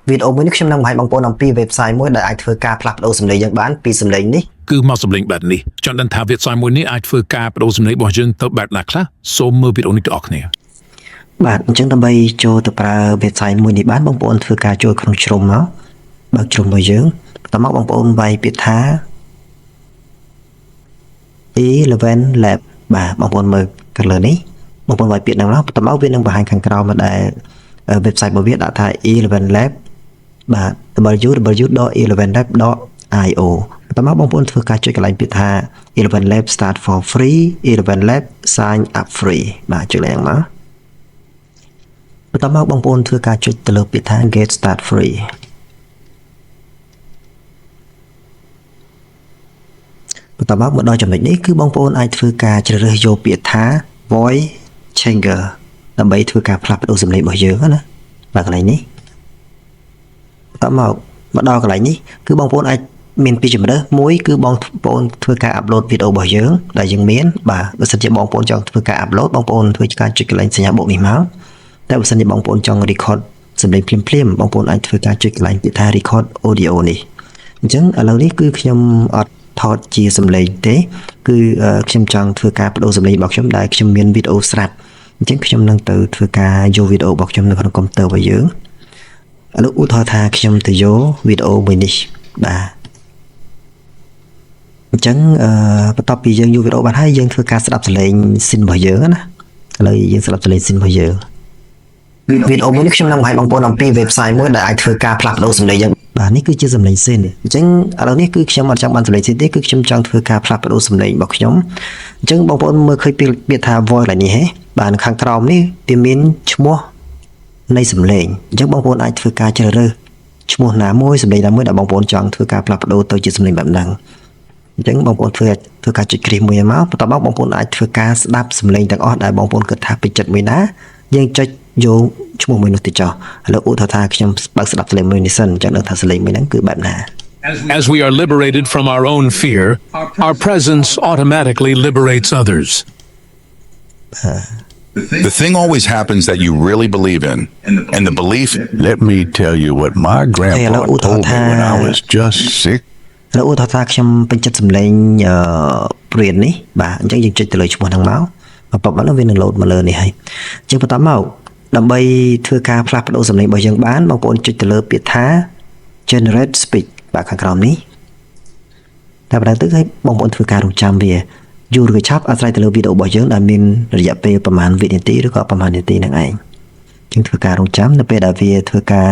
វីដេអូមួយនេះខ្ញុំនឹងបង្ហាញបងប្អូនអំពី website មួយដែលអាចធ្វើការផ្លាស់ប្ដូរសំឡេងយើងបានពីសំឡេងនេះគឺមកសំឡេងបែបនេះចង់ដឹងថា website មួយនេះអាចធ្វើការបដូរសំឡេងរបស់យើងទៅបែបណាខ្លះសូមមើលវីដេអូនេះទាំងអស់គ្នាបាទអញ្ចឹងដើម្បីចូលទៅប្រើ website មួយនេះបានបងប្អូនធ្វើការចូលក្នុងជ្រុំមកបើកជ្រុំរបស់យើងបន្តមកបងប្អូនវាយពាក្យថា E11 Lab បាទបងប្អូនមើលខាងលើនេះបងប្អូនវាយពាក្យហ្នឹងមកបន្តមកវានឹងបង្ហាញខាងក្រោមដែល website របស់វាដាក់ថា E11 Lab បាទ www.e11lab.io បន្តមកបងប្អូនធ្វើការចុចកន្លែងពាក្យថា E11 Lab start for free E11 Lab sign up free បាទចុចឡើងមកបន្តមកបងប្អូនធ្វើការចុចទៅលើពាក្យថា get start free បន្តមកដល់ចំណុចនេះគឺបងប្អូនអាចធ្វើការជ្រើសរើសយកពាក្យថា voice changer ដើម្បីធ្វើការផ្លាស់ប្ដូរសំឡេងរបស់យើងណាបាទកន្លែងនេះបន្តមកដល់កន្លែងនេះគឺបងប្អូនអាចមានពីរជម្រើសមួយគឺបងប្អូនធ្វើការអាប់ឡូតវីដេអូរបស់យើងដែលយើងមានបាទបើសិនជាបងប្អូនចង់ធ្វើការអាប់ឡូតបងប្អូនធ្វើការចុចកន្លែងសញ្ញាបូកនេះមកតែបើសិនជាបងប្អូនចង់ record សំឡេងភ្លាមៗបងប្អូនអាចធ្វើការចុចកន្លែងពាក្យថា record audio នេះអញ្ចឹងឥឡូវនេះគឺខ្ញុំអត់ថតជាសំឡេងទេគឺខ្ញុំចង់ធ្វើការបដូរសំឡេងរបស់ខ្ញុំដែលខ្ញុំមានវីដេអូស្រាប់អញ្ចឹងខ្ញុំនឹងទៅធ្វើការយកវីដេអូរបស់ខ្ញុំនៅក្នុងកុំព្យូទ័ររបស់យើងឥឡូវឧទាហរណ៍ថាខ្ញុំទៅយកវីដេអូមួយនេះបាទអញ្ចឹងបន្ទាប់ពីយើងយកវីដេអូបានហើយយើងធ្វើការស្ដាប់សំឡេងស៊ីនរបស់យើងណាឥឡូវយើងស្ដាប់សំឡេងស៊ីនរបស់យើងវីដេអូមួយនេះខ្ញុំនឹងបង្ហាញបងប្អូនអំពី website មួយដែលអាចធ្វើការផ្លាស់ប្ដូរសំឡេងយើងបាទនេះគឺជាសំឡេងស៊ីនអញ្ចឹងឥឡូវនេះគឺខ្ញុំអត់ចង់បានសំឡេងស៊ីនទេគឺខ្ញុំចង់ធ្វើការផ្លាស់ប្ដូរសំឡេងរបស់ខ្ញុំអញ្ចឹងបងប្អូនមើលឃើញពាក្យថា voice ឡើងនេះហ៎បាទនៅខាងក្រោមនេះវាមានឈ្មោះនៃសំឡេងអញ្ចឹងបងប្អូនអាចធ្វើការជ្រើសរើសឈ្មោះណាមួយសំឡេងណាមួយដែលបងប្អូនចង់ធ្វើការផ្លាស់ប្ដូរទៅជាសំឡេងបែបហ្នឹងអញ្ចឹងបងប្អូនធ្វើការចុចគ្រីសមួយមកបន្ទាប់មកបងប្អូនអាចធ្វើការស្ដាប់សំឡេងទាំងអស់ដែលបងប្អូនគិតថាពេញចិត្តមួយណាយើងចុចយកឈ្មោះមួយនោះទៅចោះឥឡូវឧទាហរណ៍ថាខ្ញុំបើកស្ដាប់សំឡេងមួយនេះសិនអញ្ចឹងដឹងថាសំឡេងមួយហ្នឹងគឺបែបណា As we are liberated from our own fear our presence automatically liberates others The thing always happens that you really believe in and the belief Let me tell you what my grandpa told me when I was just sick ឥឡូវឧទាហរណ៍ថាខ្ញុំពេញចិត្តសំឡេងព្រាននេះបាទអញ្ចឹងយើងចុចទៅលើឈ្មោះហ្នឹងមកបន្ទាប់មកវានឹងលោតមកលើនេះហើយអញ្ចឹងបន្តមកដើម្បីធ្វើការផ្លាស់ប្ដូរសំឡេងរបស់យើងបានបងប្អូនចុចទៅលើពាក្យថា generate speech បាទខាងក្រោមនេះតែបណ្ដឹងទៅឲ្យបងប្អូនធ្វើការរងចាំវាយូរឬឆាប់អាស្រ័យទៅលើវីដេអូរបស់យើងដែលមានរយៈពេលប្រហែលវិនាទីឬក៏ប្រហែលនាទីហ្នឹងឯងយើងធ្វើការរងចាំនៅពេលដែលវាធ្វើការ